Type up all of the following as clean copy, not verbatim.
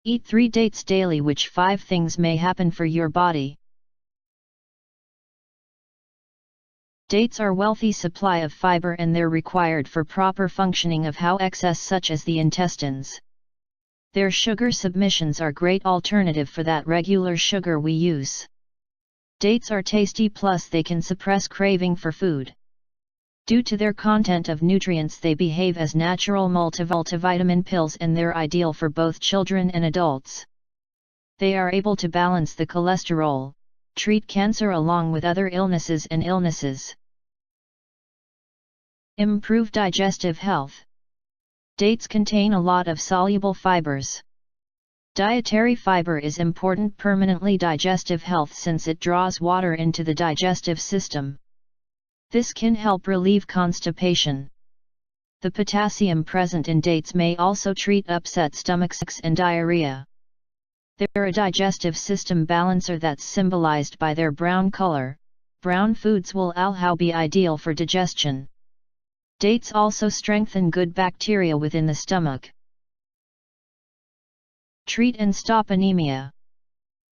Eat 3 dates daily. Which 5 things may happen for your body? Dates are wealthy supply of fiber and they're required for proper functioning of how excess such as the intestines. Their sugar submissions are great alternative for that regular sugar we use. Dates are tasty plus they can suppress craving for food. Due to their content of nutrients they behave as natural multivitamin pills and they're ideal for both children and adults. They are able to balance the cholesterol, treat cancer along with other illnesses and illnesses. Improve digestive health. Dates contain a lot of soluble fibers. Dietary fiber is important permanently digestive health since it draws water into the digestive system. This can help relieve constipation. The potassium present in dates may also treat upset stomachs and diarrhea. They're a digestive system balancer that's symbolized by their brown color. Brown foods will allow be ideal for digestion. Dates also strengthen good bacteria within the stomach. Treat and stop anemia.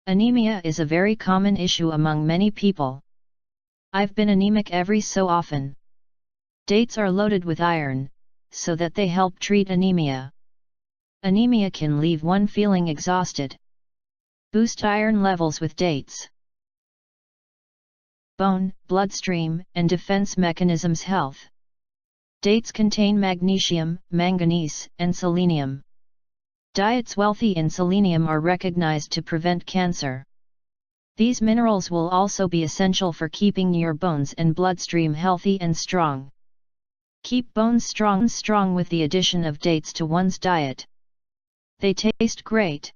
Anemia is a very common issue among many people. I've been anemic every so often. Dates are loaded with iron, so that they help treat anemia. Anemia can leave one feeling exhausted. Boost iron levels with dates. Bone, bloodstream, and defense mechanisms health. Dates contain magnesium, manganese, and selenium. Diets wealthy in selenium are recognized to prevent cancer. These minerals will also be essential for keeping your bones and bloodstream healthy and strong. Keep bones strong with the addition of dates to one's diet. They taste great.